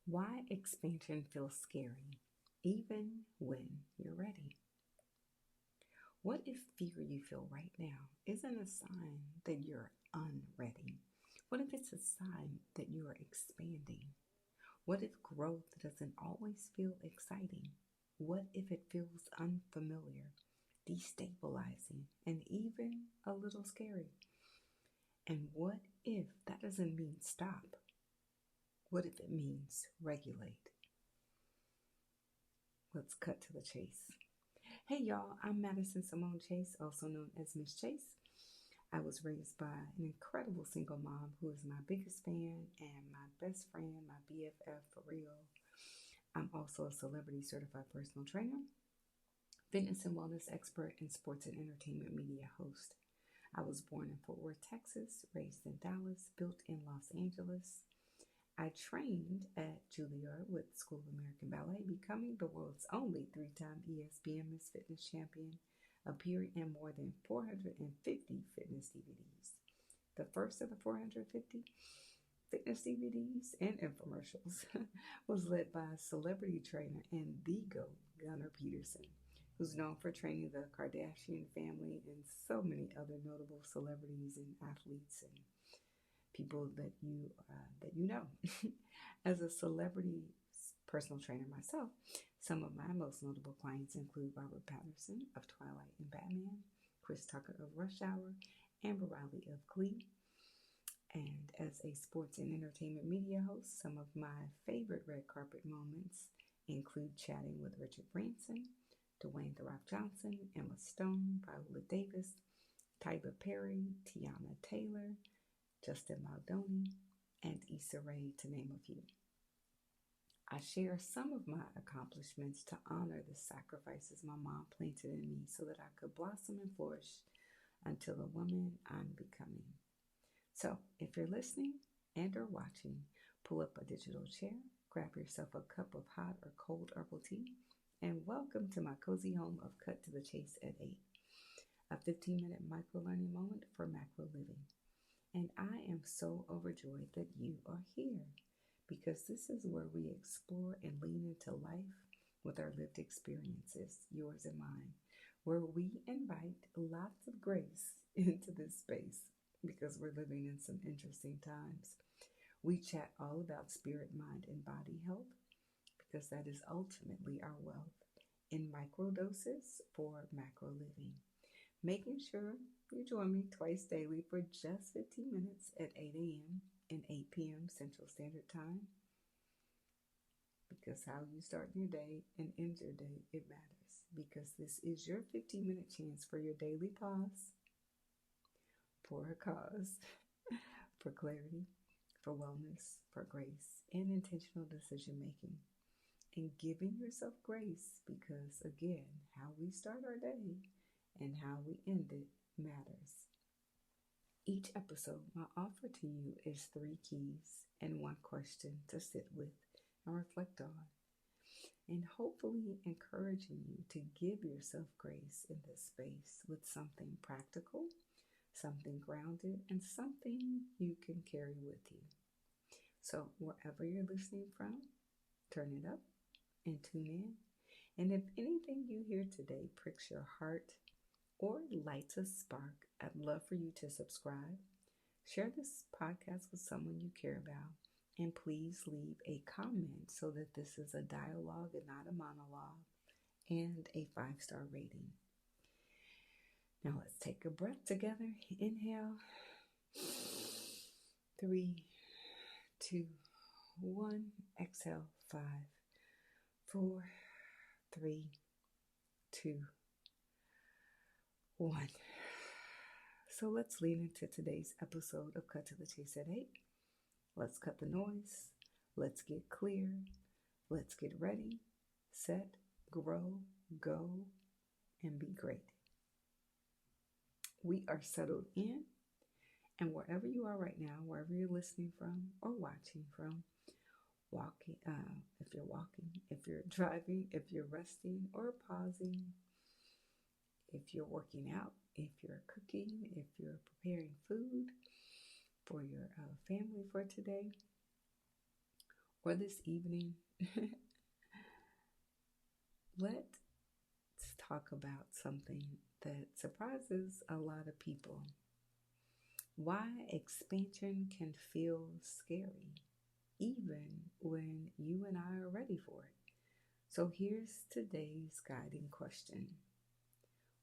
Why expansion feels scary, even when you're ready. What if fear you feel right now isn't a sign that you're unready? What if it's a sign that you are expanding? What if growth doesn't always feel exciting? What if it feels unfamiliar, destabilizing, and even a little scary? And what if that doesn't mean stop? What if it means regulate? Let's cut to the chase. Hey y'all, I'm Madison Simone Chase, also known as Miss Chase. I was raised by an incredible single mom who is my biggest fan and my best friend, my BFF for real. I'm also a celebrity certified personal trainer, fitness and wellness expert, and sports and entertainment media host. I was born in Fort Worth, Texas, raised in Dallas, built in Los Angeles. I trained at Juilliard with School of American Ballet, becoming the world's only three-time ESPN Miss Fitness champion, appearing in more than 450 fitness DVDs. The first of the 450 fitness DVDs and infomercials was led by a celebrity trainer and the GOAT, Gunnar Peterson, who's known for training the Kardashian family and so many other notable celebrities and athletes and people that you know. As a celebrity personal trainer myself, some of my most notable clients include Robert Patterson of Twilight and Batman, Chris Tucker of Rush Hour, Amber Riley of Glee. And as a sports and entertainment media host, some of my favorite red carpet moments include chatting with Richard Branson, Dwayne "The Rock" Johnson, Emma Stone, Viola Davis, Tyler Perry, Tiana Taylor, Justin Maldoni, and Issa Rae, to name a few. I share some of my accomplishments to honor the sacrifices my mom planted in me so that I could blossom and flourish until the woman I'm becoming. So, if you're listening and or watching, pull up a digital chair, grab yourself a cup of hot or cold herbal tea, and welcome to my cozy home of Cut to the Chase at 8, a 15-minute micro-learning moment for macro living. And I am so overjoyed that you are here because this is where we explore and lean into life with our lived experiences, yours and mine, where we invite lots of grace into this space because we're living in some interesting times. We chat all about spirit, mind, and body health because that is ultimately our wealth in micro doses for macro living. Making sure you join me twice daily for just 15 minutes at 8 a.m. and 8 p.m. Central Standard Time. Because how you start your day and end your day, it matters. Because this is your 15-minute chance for your daily pause, for a cause, for clarity, for wellness, for grace, and intentional decision making. And giving yourself grace because, again, how we start our day and how we end it matters. Each episode, my offer to you is 3 keys and 1 question to sit with and reflect on, and hopefully encouraging you to give yourself grace in this space with something practical, something grounded, and something you can carry with you. So wherever you're listening from, turn it up and tune in. And if anything you hear today pricks your heart or lights a spark, I'd love for you to subscribe, share this podcast with someone you care about, and please leave a comment so that this is a dialogue and not a monologue, and a 5-star rating. Now let's take a breath together. Inhale. 3, 2, 1. Exhale. 5, 4, 3, 2, 1. So let's lean into today's episode of Cut to the Chase at 8. Let's cut the noise. Let's get clear. Let's get ready, set, grow, go, and be great. We are settled in, and wherever you are right now, wherever you're listening from or watching from, if you're walking, if you're driving, if you're resting or pausing, if you're working out, if you're cooking, if you're preparing food for your family for today, For this evening, let's talk about something that surprises a lot of people. Why expansion can feel scary, even when you and I are ready for it. So here's today's guiding question.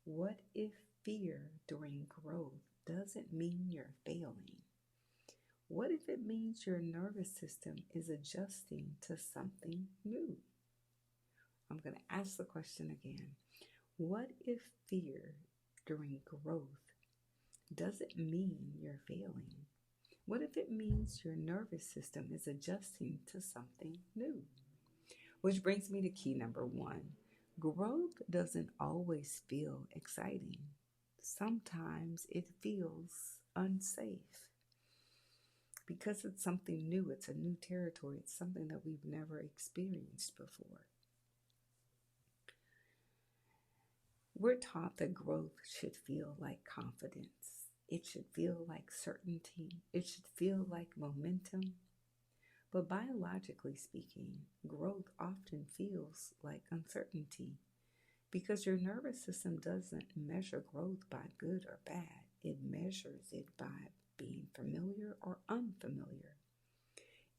What if fear during growth doesn't mean you're failing? What if it means your nervous system is adjusting to something new? I'm going to ask the question again. What if fear during growth doesn't mean you're failing? What if it means your nervous system is adjusting to something new? Which brings me to key number 1. Growth doesn't always feel exciting. Sometimes it feels unsafe because it's something new. It's a new territory. It's something that we've never experienced before. We're taught that growth should feel like confidence. It should feel like certainty. It should feel like momentum. But biologically speaking, growth often feels like uncertainty because your nervous system doesn't measure growth by good or bad. It measures it by being familiar or unfamiliar.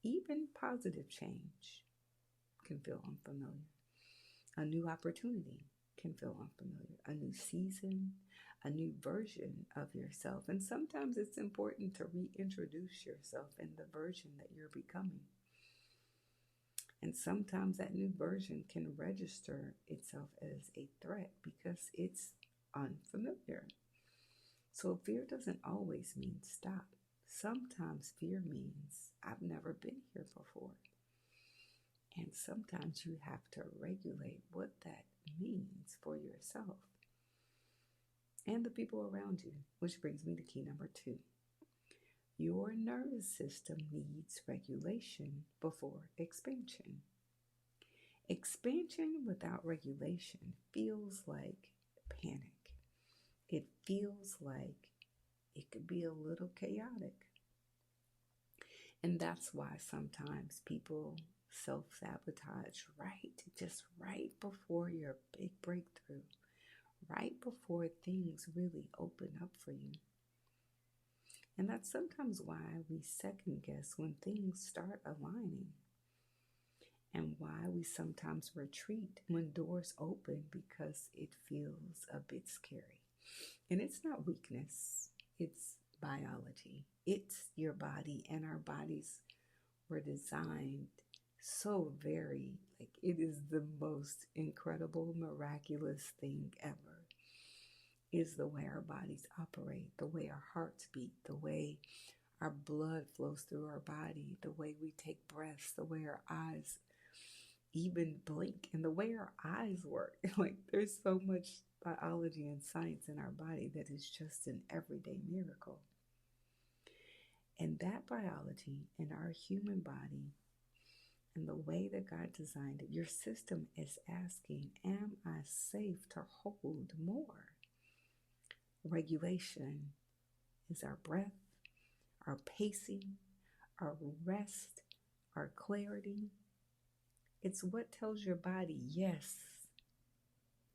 Even positive change can feel unfamiliar. A new opportunity can feel unfamiliar. A new season, a new version of yourself. And sometimes it's important to reintroduce yourself in the version that you're becoming. And sometimes that new version can register itself as a threat because it's unfamiliar. So fear doesn't always mean stop. Sometimes fear means I've never been here before. And sometimes you have to regulate what that means for yourself and the people around you, which brings me to key number 2. Your nervous system needs regulation before expansion. Expansion without regulation feels like panic. It feels like it could be a little chaotic. And that's why sometimes people self-sabotage just right before your big breakthrough, right before things really open up for you. And that's sometimes why we second guess when things start aligning, and why we sometimes retreat when doors open because it feels a bit scary. And it's not weakness, it's biology. It's your body, and our bodies were designed so very, it is the most incredible, miraculous thing ever, is the way our bodies operate, the way our hearts beat, the way our blood flows through our body, the way we take breaths, the way our eyes even blink, and the way our eyes work. There's so much biology and science in our body that is just an everyday miracle. And that biology in our human body and the way that God designed it, your system is asking, am I safe to hold more? Regulation is our breath, our pacing, our rest, our clarity. It's what tells your body, yes,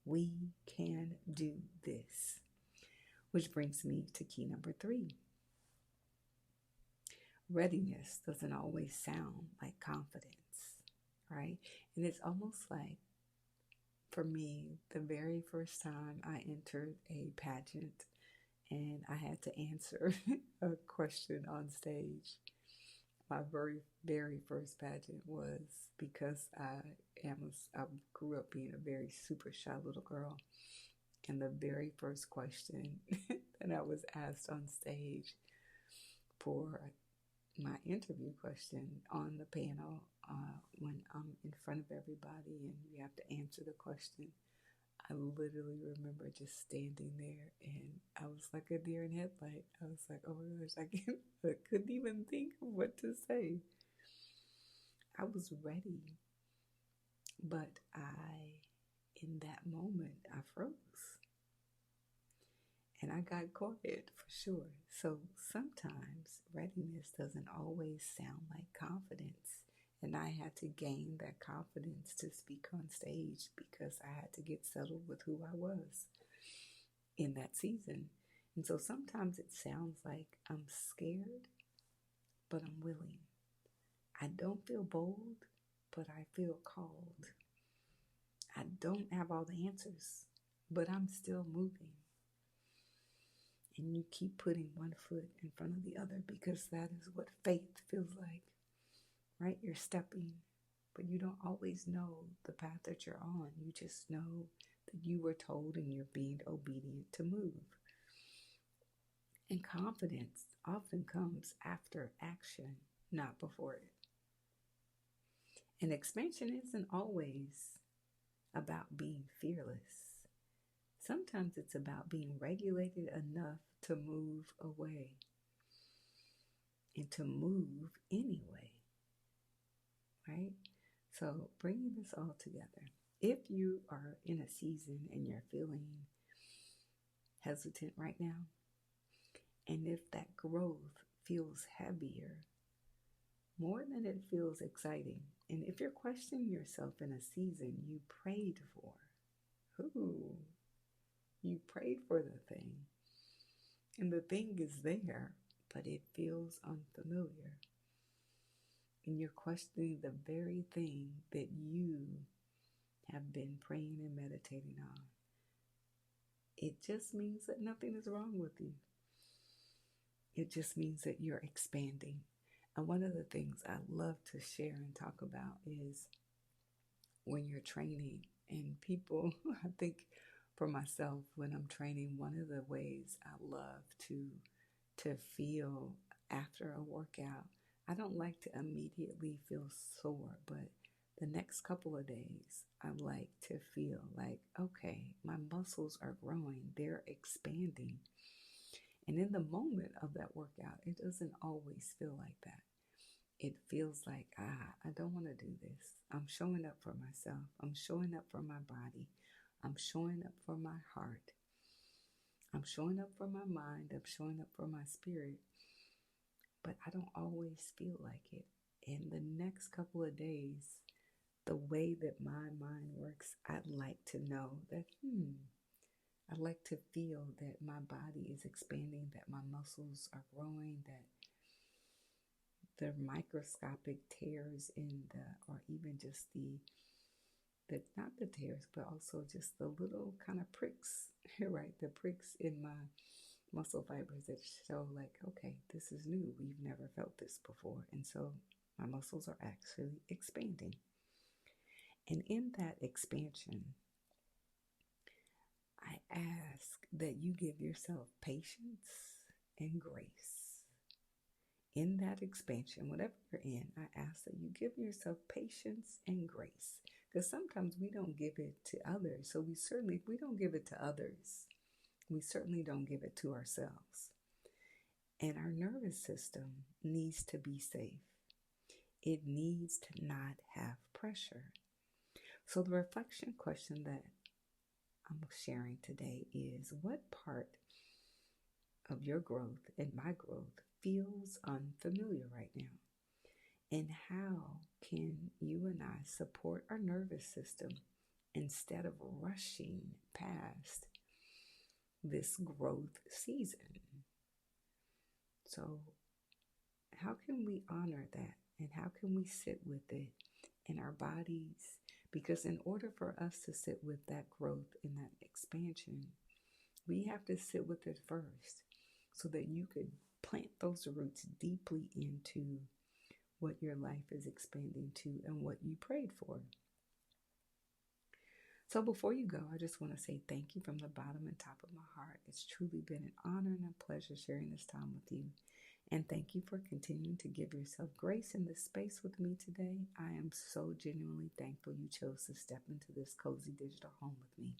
we can do this. Which brings me to key number 3. Readiness doesn't always sound like confidence, right? And it's almost like, for me, the very first time I entered a pageant and I had to answer a question on stage. My very, very first pageant was because I grew up being a very super shy little girl. And the very first question that I was asked on stage for my interview question on the panel, when I'm in front of everybody and you have to answer the question, I literally remember just standing there and I was like a deer in headlight. I was like, oh my gosh, I couldn't even think of what to say. I was ready, but in that moment, I froze. And I got quiet for sure. So sometimes readiness doesn't always sound like confidence. And I had to gain that confidence to speak on stage because I had to get settled with who I was in that season. And so sometimes it sounds like I'm scared, but I'm willing. I don't feel bold, but I feel called. I don't have all the answers, but I'm still moving. And you keep putting one foot in front of the other because that is what faith feels like, right? You're stepping, but you don't always know the path that you're on. You just know that you were told and you're being obedient to move. And confidence often comes after action, not before it. And expansion isn't always about being fearless. Sometimes it's about being regulated enough to move away and to move anyway, right? So bringing this all together, if you are in a season and you're feeling hesitant right now, and if that growth feels heavier, more than it feels exciting, and if you're questioning yourself in a season you prayed for, you prayed for the thing, and the thing is there, but it feels unfamiliar, and you're questioning the very thing that you have been praying and meditating on, it just means that nothing is wrong with you. It just means that you're expanding. And one of the things I love to share and talk about is when you're training, and people, I think for myself, when I'm training, one of the ways I love to feel after a workout, I don't like to immediately feel sore, but the next couple of days, I like to feel like, okay, my muscles are growing, they're expanding. And in the moment of that workout, it doesn't always feel like that. It feels like, I don't want to do this. I'm showing up for myself. I'm showing up for my body. I'm showing up for my heart. I'm showing up for my mind. I'm showing up for my spirit. But I don't always feel like it. And the next couple of days, the way that my mind works, I'd like to know that, I'd like to feel that my body is expanding, that my muscles are growing, that the microscopic tears in or even just not the tears, but also just the little kind of pricks, right? The pricks in my muscle fibers that show like, okay, this is new. We've never felt this before. And so my muscles are actually expanding. And in that expansion, I ask that you give yourself patience and grace. In that expansion, whatever you're in, I ask that you give yourself patience and grace. Because sometimes we don't give it to others. So if we don't give it to others, we certainly don't give it to ourselves. And our nervous system needs to be safe. It needs to not have pressure. So the reflection question that I'm sharing today is, what part of your growth and my growth feels unfamiliar right now? And how can you and I support our nervous system instead of rushing past this growth season? So how can we honor that? And how can we sit with it in our bodies? Because in order for us to sit with that growth and that expansion, we have to sit with it first so that you could plant those roots deeply into what your life is expanding to and what you prayed for. So before you go, I just want to say thank you from the bottom and top of my heart. It's truly been an honor and a pleasure sharing this time with you. And thank you for continuing to give yourself grace in this space with me today. I am so genuinely thankful you chose to step into this cozy digital home with me.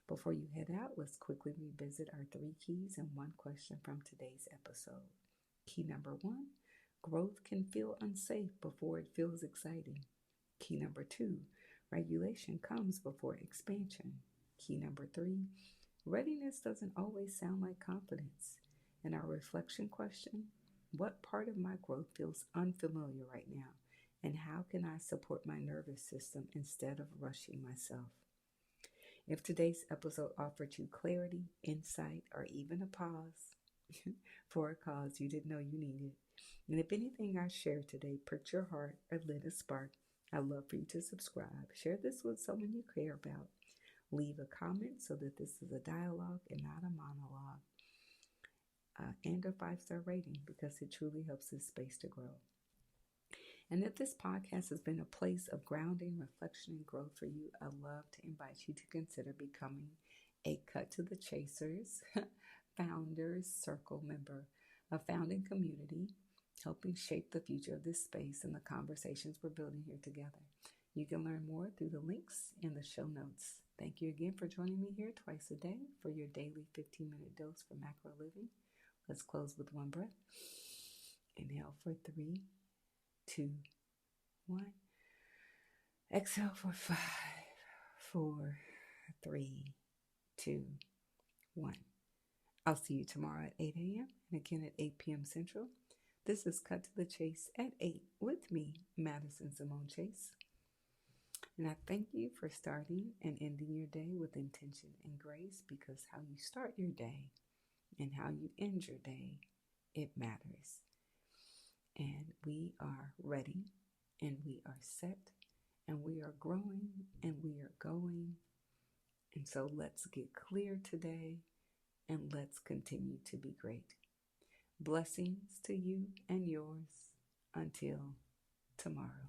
Before you head out, let's quickly revisit our 3 keys and 1 question from today's episode. Key number 1, growth can feel unsafe before it feels exciting. Key number 2, regulation comes before expansion. Key number 3, readiness doesn't always sound like confidence. And our reflection question, what part of my growth feels unfamiliar right now? And how can I support my nervous system instead of rushing myself? If today's episode offered you clarity, insight, or even a pause for a cause you didn't know you needed, and if anything I shared today pricked your heart or lit a spark, I'd love for you to subscribe. Share this with someone you care about. Leave a comment so that this is a dialogue and not a monologue. And a 5-star rating because it truly helps this space to grow. And if this podcast has been a place of grounding, reflection, and growth for you, I'd love to invite you to consider becoming a Cut to the Chasers Founders Circle member, a founding community helping shape the future of this space and the conversations we're building here together. You can learn more through the links in the show notes. Thank you again for joining me here twice a day for your daily 15-minute dose for macro living. Let's close with one breath. Inhale for 3, 2, 1. Exhale for 5, 4, 3, 2, 1. I'll see you tomorrow at 8 a.m. and again at 8 p.m. Central. This is Cut to the Chase at 8 with me, Madison Simone Chase. And I thank you for starting and ending your day with intention and grace, because how you start your day and how you end your day, it matters. And we are ready, and we are set, and we are growing, and we are going. And so let's get clear today, and let's continue to be great. Blessings to you and yours until tomorrow.